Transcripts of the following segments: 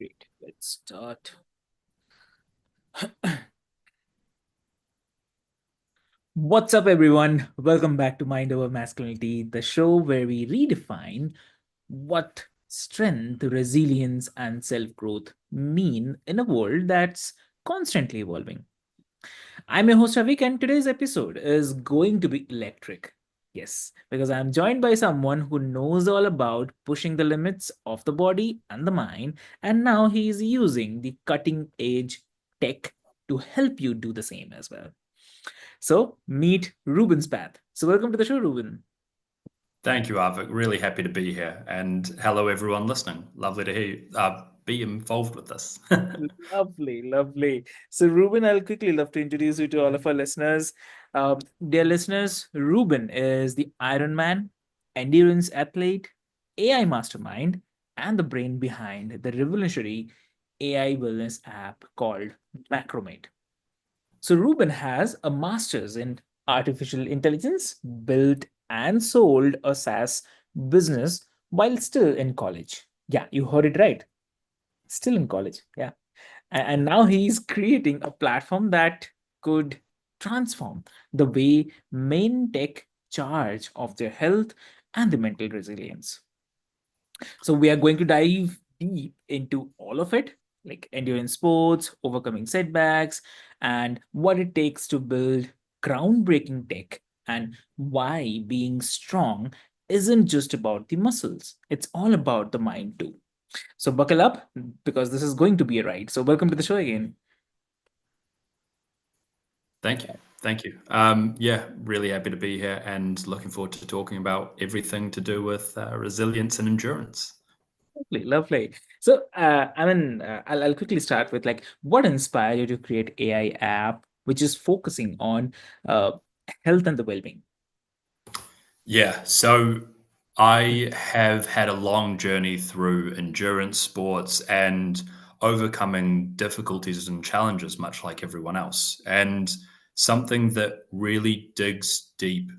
Great. Let's start. What's up, everyone? Welcome back to Mind Over Masculinity, the show where we redefine what strength, resilience, and self growth mean in a world that's constantly evolving. I'm your host, Avik, and today's episode is going to be electric. Yes, because I'm joined by someone who knows all about pushing the limits of the body and the mind, and now he's using the cutting edge tech to help you do the same as well. So, meet Reuben Spath. So, welcome to the show, Reuben. Thank you, Avik. Really happy to be here. And hello, everyone listening. Lovely to be involved with this. Lovely, lovely. So, Ruben, I'll quickly love to introduce you to all of our listeners. Dear listeners, Ruben is the Iron Man, endurance athlete, AI mastermind, and the brain behind the revolutionary AI wellness app called Macromate. So, Ruben has a master's in artificial intelligence, built and sold a SaaS business while still in college. Yeah, you heard it right. Still in college. Yeah. And now he's creating a platform that could transform the way men take charge of their health and the mental resilience. So we are going to dive deep into all of it, like endurance sports, overcoming setbacks, and what it takes to build groundbreaking tech, and why being strong isn't just about the muscles, it's all about the mind too. So buckle up because this is going to be a ride. So welcome to the show again. Thank you. Thank you. Yeah, really happy to be here and looking forward to talking about everything to do with resilience and endurance. Lovely, lovely. So, I'll quickly start with like what inspired you to create AI app, which is focusing on uh, health and the well-being. Yeah, so I have had a long journey through endurance sports and overcoming difficulties and challenges, much like everyone else. And something that really digs deep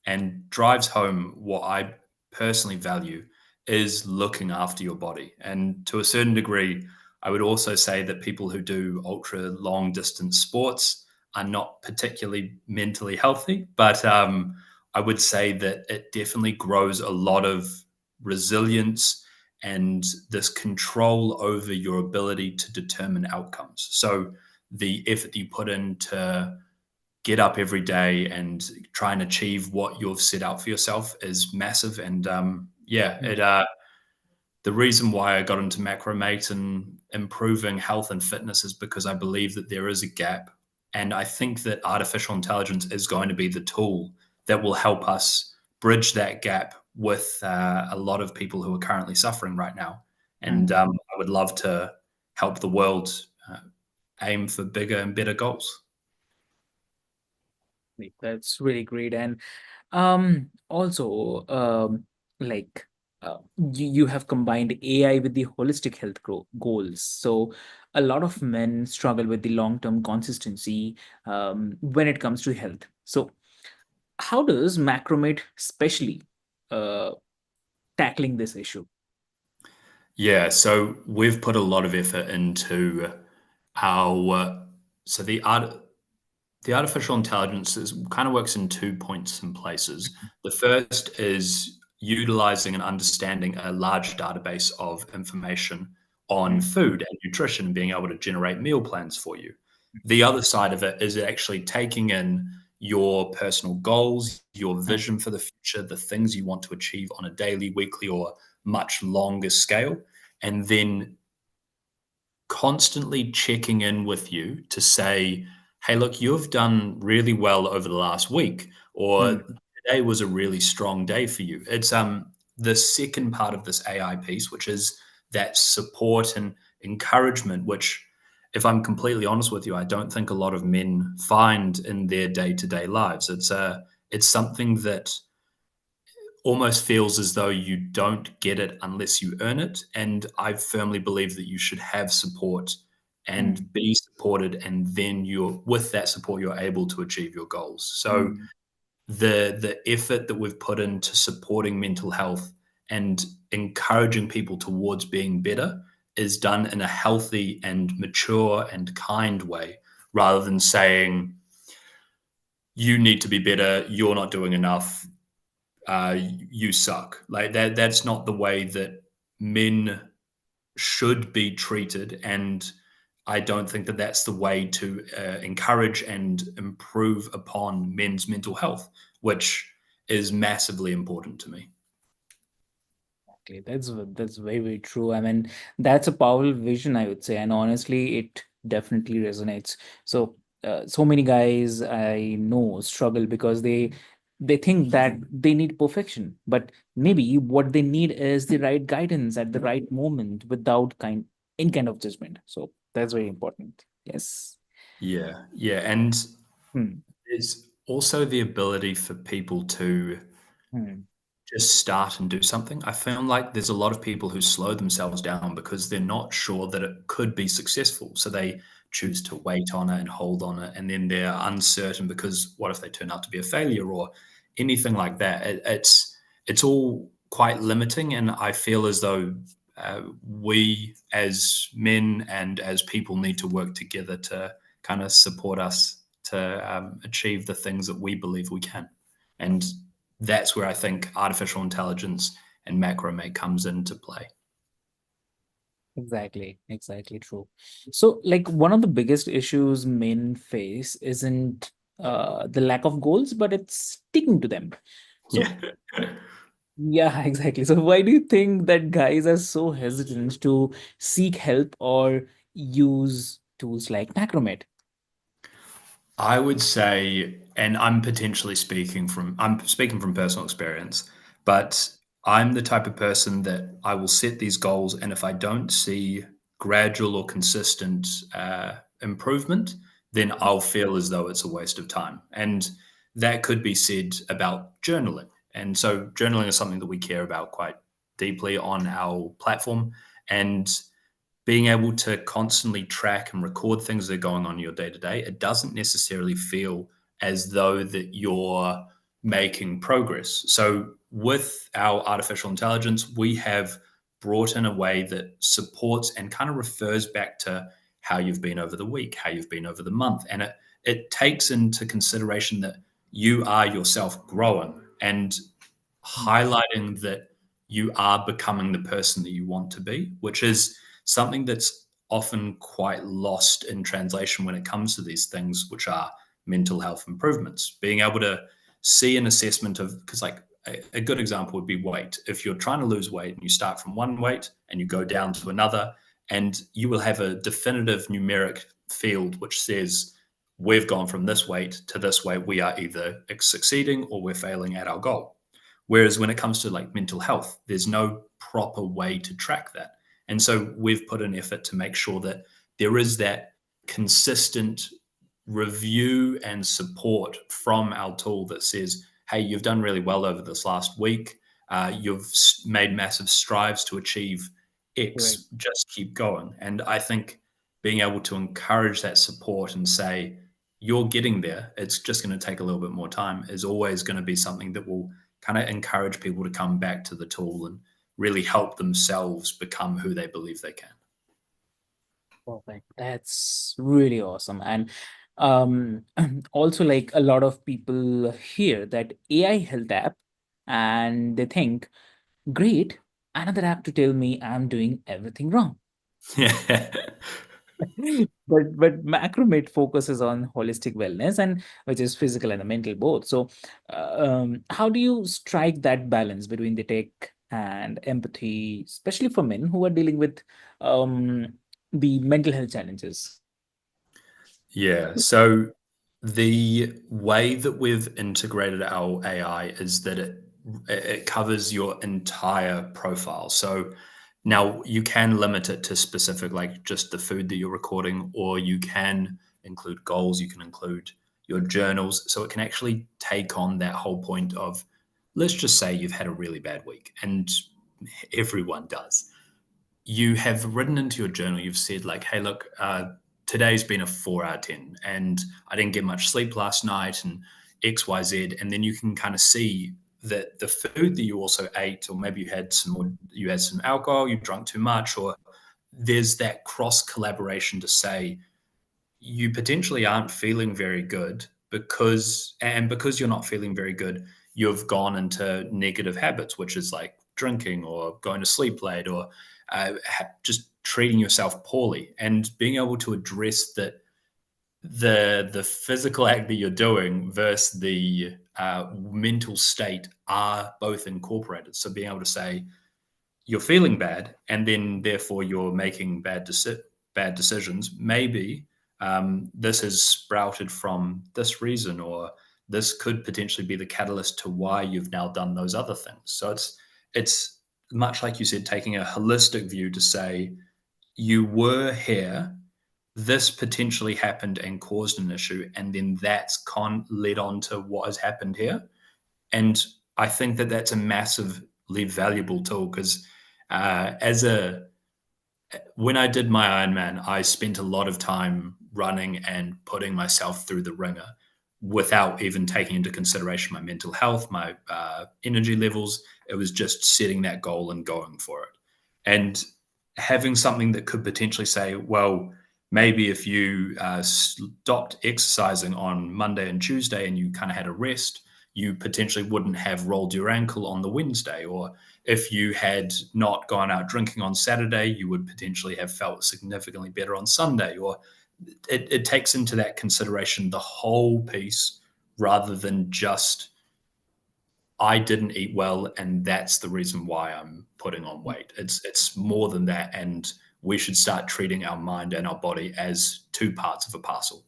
and drives home what I personally value is looking after your body. And to a certain degree, I would also say that people who do ultra long distance sports are not particularly mentally healthy, but I would say that it definitely grows a lot of resilience and this control over your ability to determine outcomes. So the effort that you put in to get up every day and try and achieve what you've set out for yourself is massive. And yeah, Mm. the reason why I got into macromate and improving health and fitness is because I believe that there is a gap. And I think that artificial intelligence is going to be the tool that will help us bridge that gap with a lot of people who are currently suffering right now. And Mm. I would love to help the world aim for bigger and better goals. That's really great. And also like you have combined AI with the holistic health goals. So a lot of men struggle with the long-term consistency when it comes to health. So how does Macromate especially uh, tackling this issue? Yeah, so we've put a lot of effort into our so the artificial intelligence kind of works in 2 points and places. The first is utilizing and understanding a large database of information on Mm. food and nutrition and being able to generate meal plans for you. The other side of it is actually taking in your personal goals, your Mm. vision for the future, the things you want to achieve on a daily, weekly, or much longer scale, and then constantly checking in with you to say, hey, look, you've done really well over the last week, or Mm. today was a really strong day for you. It's the second part of this AI piece, which is that support and encouragement, which, if I'm completely honest with you, I don't think a lot of men find in their day-to-day lives. It's something that almost feels as though you don't get it unless you earn it. And I firmly believe that you should have support Mm. and be supported, and then you're with that support, you're able to achieve your goals. So Mm. the effort that we've put into supporting mental health and encouraging people towards being better is done in a healthy and mature and kind way, rather than saying, you need to be better, you're not doing enough, you suck. Like that's not the way that men should be treated. And I don't think that that's the way to encourage and improve upon men's mental health, which is massively important to me. Exactly. That's very, very true. I mean, that's a powerful vision, I would say, and honestly, it definitely resonates. So, so many guys I know struggle because they think that they need perfection, but maybe what they need is the right guidance at the right moment without any kind of judgment. So that's very important. Yes. Yeah, yeah. And Hmm. there's also the ability for people to Hmm. just start and do something. I found like there's a lot of people who slow themselves down because they're not sure that it could be successful. So they choose to wait on it and hold on it. And then they're uncertain because what if they turn out to be a failure or anything like that? It's all quite limiting. And I feel as though we as men and as people need to work together to kind of support us to achieve the things that we believe we can. And that's where I think artificial intelligence and macrame comes into play. Exactly, exactly true. So, like one of the biggest issues men face isn't the lack of goals, but it's sticking to them. So, Yeah. yeah, exactly. So, why do you think that guys are so hesitant to seek help or use tools like Macromet? I would say, and I'm speaking from personal experience, but I'm the type of person that I will set these goals, and if I don't see gradual or consistent improvement, then I'll feel as though it's a waste of time. And that could be said about journaling. And so, journaling is something that we care about quite deeply on our platform, and being able to constantly track and record things that are going on in your day to day, it doesn't necessarily feel as though that you're making progress. So with our artificial intelligence, we have brought in a way that supports and kind of refers back to how you've been over the week, how you've been over the month. And it takes into consideration that you are yourself growing and highlighting that you are becoming the person that you want to be, which is something that's often quite lost in translation when it comes to these things, which are mental health improvements. Being able to see an assessment of, because like a good example would be weight. If you're trying to lose weight and you start from one weight and you go down to another, and you will have a definitive numeric field which says, we've gone from this weight to this weight, we are either succeeding or we're failing at our goal. Whereas when it comes to like mental health, there's no proper way to track that. And so we've put an effort to make sure that there is that consistent review and support from our tool that says, hey, you've done really well over this last week. You've made massive strides to achieve Right. X, just keep going. And I think being able to encourage that support and say, you're getting there, it's just going to take a little bit more time, is always going to be something that will kind of encourage people to come back to the tool and really help themselves become who they believe they can. Perfect. That's really awesome. And um also like a lot of people hear that AI health app and they think, great, another app to tell me I'm doing everything wrong. Yeah. But Macromate focuses on holistic wellness and which is physical and mental both. So how do you strike that balance between the tech and empathy, especially for men who are dealing with um the mental health challenges? Yeah. So the way that we've integrated our AI is that it covers your entire profile. So now you can limit it to specific, like just the food that you're recording, or you can include goals, you can include your journals. So it can actually take on that whole point of, let's just say you've had a really bad week, and everyone does. You have written into your journal, you've said, like, hey, look, today's been a 4 out of 10, and I didn't get much sleep last night, and XYZ. And then you can kind of see that the food that you also ate, or maybe you had some alcohol, you drank too much, or there's that cross collaboration to say you potentially aren't feeling very good because you're not feeling very good, you've gone into negative habits, which is like drinking or going to sleep late or just treating yourself poorly, and being able to address that the physical act that you're doing versus the mental state are both incorporated. So being able to say you're feeling bad, and then therefore you're making bad decisions. Maybe this has sprouted from this reason, or this could potentially be the catalyst to why you've now done those other things. So it's much like you said, taking a holistic view to say you were here, this potentially happened and caused an issue, and then that's led on to what has happened here. And I think that that's a massively valuable tool because as a when I did my Ironman, I spent a lot of time running and putting myself through the ringer without even taking into consideration my mental health, my energy levels. It was just setting that goal and going for it. And having something that could potentially say, well, maybe if you stopped exercising on Monday and Tuesday and you kind of had a rest, you potentially wouldn't have rolled your ankle on the Wednesday. Or if you had not gone out drinking on Saturday, you would potentially have felt significantly better on Sunday. Or it takes into that consideration the whole piece rather than just I didn't eat well and that's the reason why I'm putting on weight. It's more than that, and we should start treating our mind and our body as two parts of a parcel.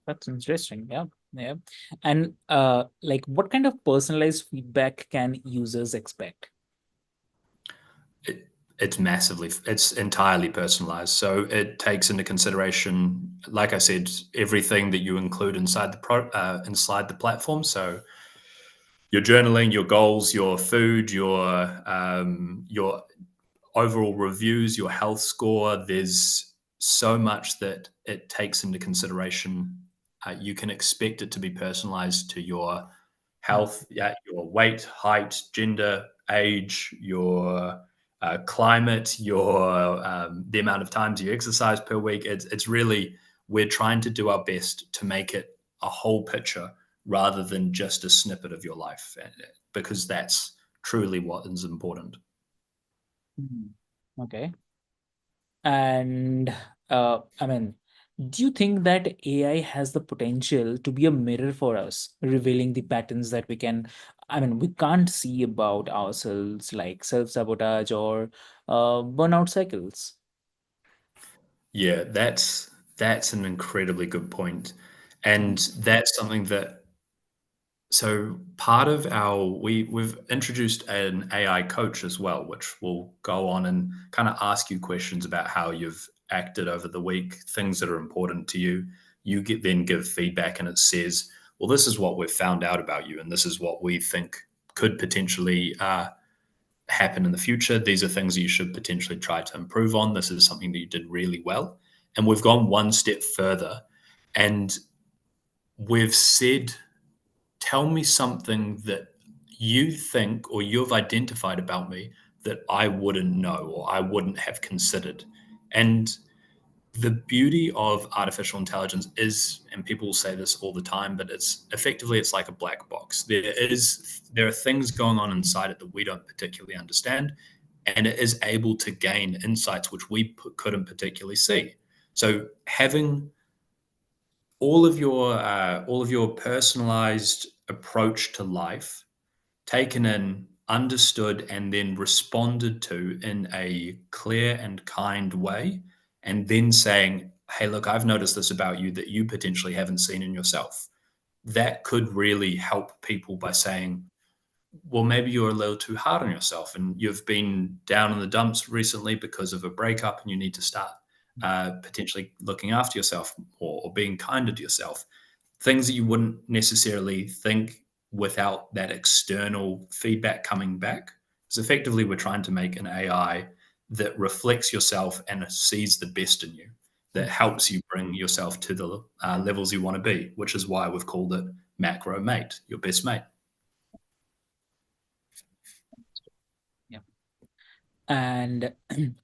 That's interesting. Yeah. Yeah. And like what kind of personalized feedback can users expect? It, it's entirely personalized. So it takes into consideration, like I said, everything that you include inside inside the platform. So your journaling, your goals, your food, your overall reviews, your health score. There's so much that it takes into consideration. You can expect it to be personalized to your health, yeah, your weight, height, gender, age, your climate, your the amount of times you exercise per week. It's really we're trying to do our best to make it a whole picture rather than just a snippet of your life, because that's truly what is important. Mhm. Okay. And I mean, do you think that AI has the potential to be a mirror for us, revealing the patterns that we can't see about ourselves, like self-sabotage or burnout cycles? Yeah, that's an incredibly good point. And that's something that so part of our we've introduced an AI coach as well, which will go on and kind of ask you questions about how you've acted over the week, things that are important to you. You then give feedback and it says, well, this is what we've found out about you, and this is what we think could potentially happen in the future. These are things you should potentially try to improve on. This is something that you did really well. And we've gone one step further and we've said, tell me something that you think or you've identified about me that I wouldn't know or I wouldn't have considered. And the beauty of artificial intelligence is, and people say this all the time, but it's like a black box. There are things going on inside it that we don't particularly understand, and it is able to gain insights which we couldn't particularly see. So having all of your personalized approach to life taken in, understood, and then responded to in a clear and kind way. And then saying, hey, look, I've noticed this about you that you potentially haven't seen in yourself. That could really help people by saying, well, maybe you're a little too hard on yourself and you've been down in the dumps recently because of a breakup and you need to start potentially looking after yourself more or being kinder to yourself, things that you wouldn't necessarily think without that external feedback coming back. Because effectively, we're trying to make an AI that reflects yourself and sees the best in you, that helps you bring yourself to the levels you want to be, which is why we've called it Macro Mate, your best mate. Yeah. And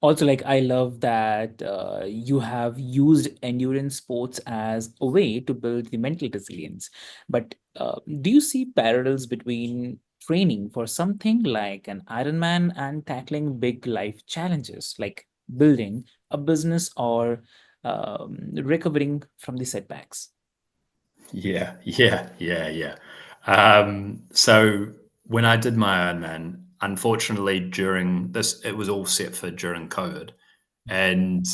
also, like, I love that you have used endurance sports as a way to build the mental resilience. But do you see parallels between training for something like an Ironman and tackling big life challenges, like building a business or recovering from the setbacks? Yeah. So when I did my Ironman, unfortunately, during this, it was all set for during COVID, and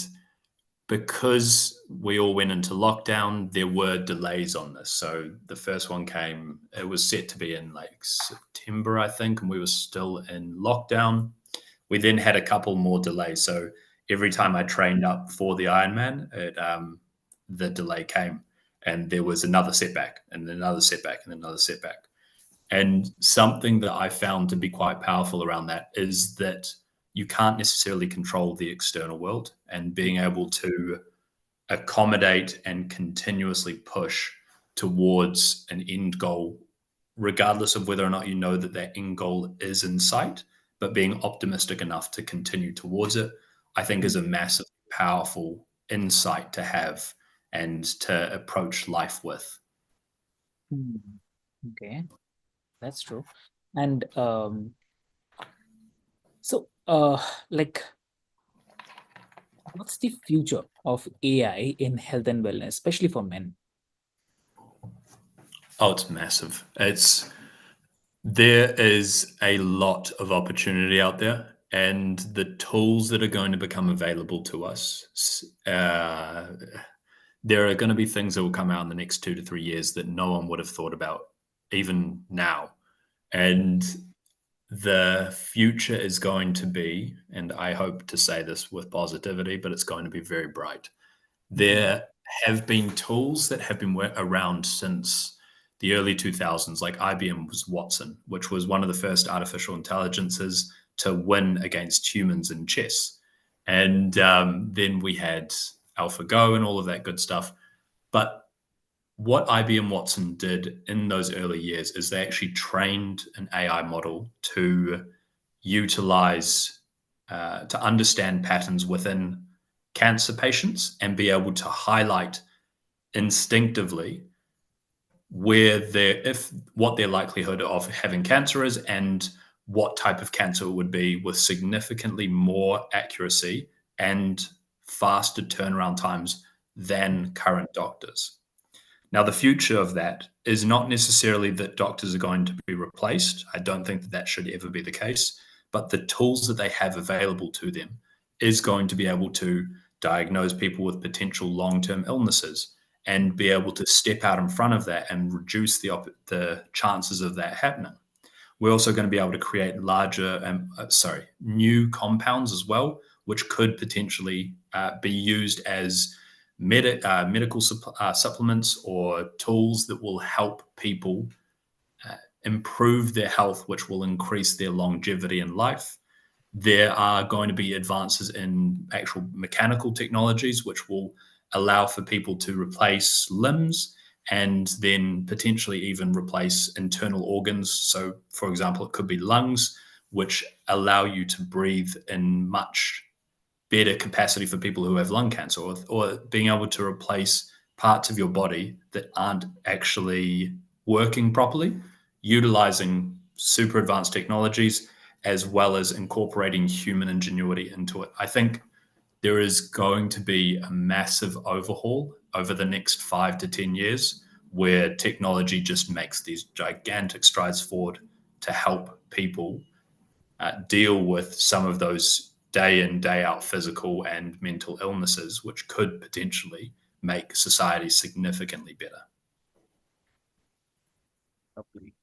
because we all went into lockdown, there were delays on this. So the first one came, it was set to be in like September, I think, and we were still in lockdown. We then had a couple more delays. So every time I trained up for the Ironman, the delay came, and there was another setback, and another setback, and another setback. And something that I found to be quite powerful around that is that you can't necessarily control the external world, and being able to accommodate and continuously push towards an end goal, regardless of whether or not you know that that end goal is in sight, but being optimistic enough to continue towards it, I think is a massive, powerful insight to have and to approach life with. Mm. Okay, that's true. And so, like, what's the future of AI in health and wellness, especially for men? Oh, it's massive. There is a lot of opportunity out there, and the tools that are going to become available to us. There are going to be things that will come out in the next 2 to 3 years that no one would have thought about even now. And the future is going to be, and I hope to say this with positivity, but it's going to be very bright. Mhm. There have been tools that have been around since the early 2000s, like IBM was Watson, which was one of the first artificial intelligences to win against humans in chess. And then we had AlphaGo and all of that good stuff. But what IBM Watson did in those early years is they actually trained an AI model to utilize, to understand patterns within cancer patients and be able to highlight instinctively where their if what their likelihood of having cancer is and what type of cancer it would be with significantly more accuracy and faster turnaround times than current doctors. Now, the future of that is not necessarily that doctors are going to be replaced. I don't think that that should ever be the case. But the tools that they have available to them is going to be able to diagnose people with potential long term illnesses and be able to step out in front of that and reduce the chances of that happening. We're also going to be able to create new compounds as well, which could potentially be used as medical supplements or tools that will help people improve their health, which will increase their longevity in life. There are going to be advances in actual mechanical technologies, which will allow for people to replace limbs and then potentially even replace internal organs. So, for example, it could be lungs, which allow you to breathe in much better capacity for people who have lung cancer, or being able to replace parts of your body that aren't actually working properly, utilizing super advanced technologies as well as incorporating human ingenuity into it. I think there is going to be a massive overhaul over the next 5 to 10 years where technology just makes these gigantic strides forward to help people deal with some of those day in, day out physical and mental illnesses, which could potentially make society significantly better. Lovely.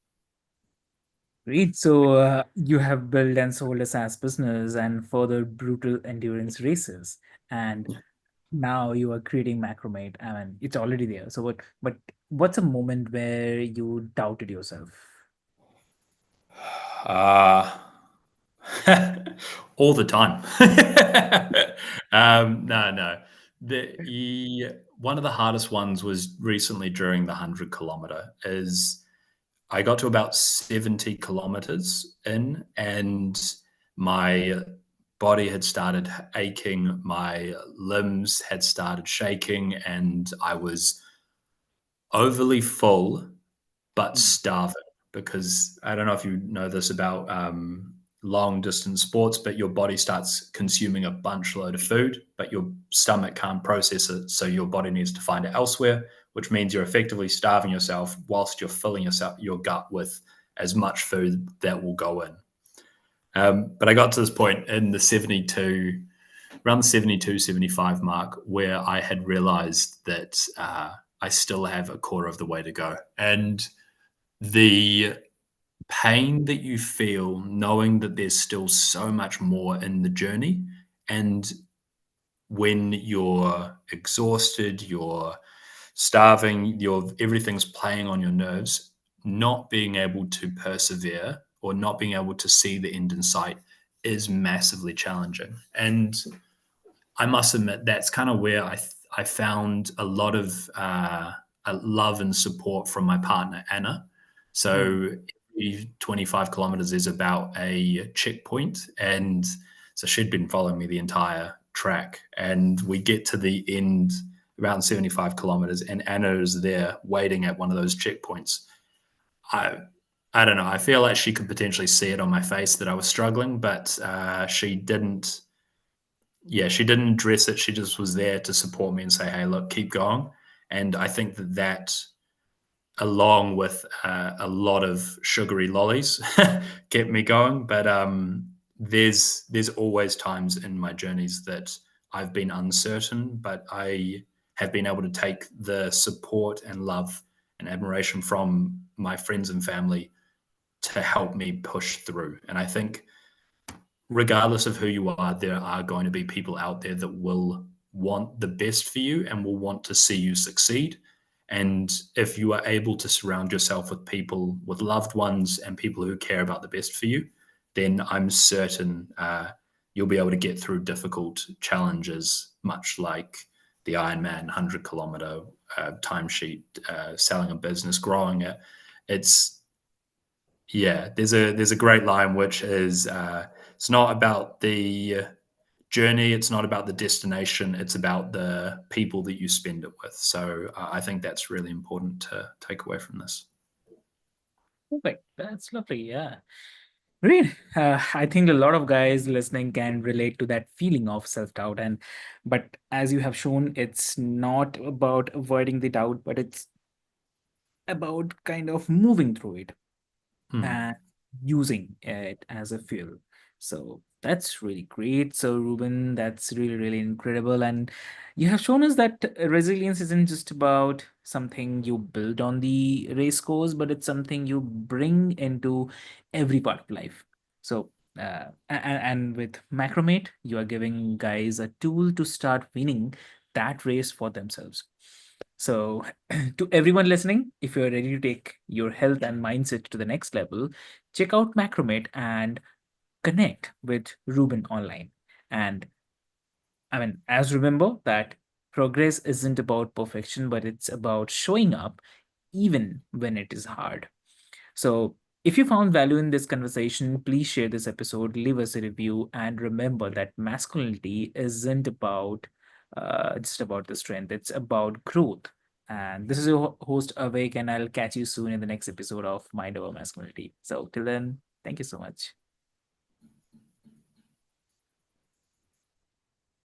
Great. So you have built and sold a SaaS business and further brutal endurance races. And now you are creating Macromate. I mean, it's already there. So but what's a moment where you doubted yourself? Uh, all the time. No. One of the hardest ones was recently during the 100 kilometer. Is I got to about 70 kilometers in, and my body had started aching, my limbs had started shaking, and I was overly full but Mm. starving. Because I don't know if you know this about long distance sports, but your body starts consuming a bunch load of food, but your stomach can't process it. So your body needs to find it elsewhere, which means you're effectively starving yourself whilst you're filling your gut with as much food that will go in. But I got to this point in the 72, around the 72, 75 mark, where I had realized that I still have a quarter of the way to go. And the pain that you feel knowing that there's still so much more in the journey, and when you're exhausted, you're starving, everything's playing on your nerves, not being able to persevere or not being able to see the end in sight is massively challenging. And I must admit that's kind of where I found a lot of love and support from my partner Anna. Mm. So every 25 kilometers is about a checkpoint, and so she'd been following me the entire track, and we get to the end around 75 kilometers, and Anna is there waiting at one of those checkpoints. I I don't know. I feel like she could potentially see it on my face that I was struggling, but she didn't. Yeah, she didn't address it. She just was there to support me and say, "Hey, look, keep going." And I think that along with a lot of sugary lollies, kept me going. But there's always times in my journeys that I've been uncertain, but I have been able to take the support and love and admiration from my friends and family to help me push through. And I think regardless of who you are, there are going to be people out there that will want the best for you and will want to see you succeed. And if you are able to surround yourself with people, with loved ones, and people who care about the best for you, then I'm certain you'll be able to get through difficult challenges, much like the Ironman 100-kilometer timesheet, selling a business, growing it. It's yeah, there's a great line which is it's not about the journey, it's not about the destination, it's about the people that you spend it with. So I think that's really important to take away from this. Perfect. That's lovely. Yeah. Great. I think a lot of guys listening can relate to that feeling of self-doubt. But as you have shown, it's not about avoiding the doubt, but it's about kind of moving through it Hmm. and using it as a fuel. So that's really great. So, Ruben, that's really, really incredible. And you have shown us that resilience isn't just about something you build on the race course, but it's something you bring into every part of life. So, and with Macromate, you are giving guys a tool to start winning that race for themselves. So, to everyone listening, if you're ready to take your health and mindset to the next level, check out Macromate and connect with Ruben online. And as remember that progress isn't about perfection, but it's about showing up even when it is hard. So, if you found value in this conversation, please share this episode, leave us a review, and remember that masculinity isn't about just about the strength, it's about growth. And this is your host, Avik, and I'll catch you soon in the next episode of Mind Over Masculinity. So, till then, thank you so much.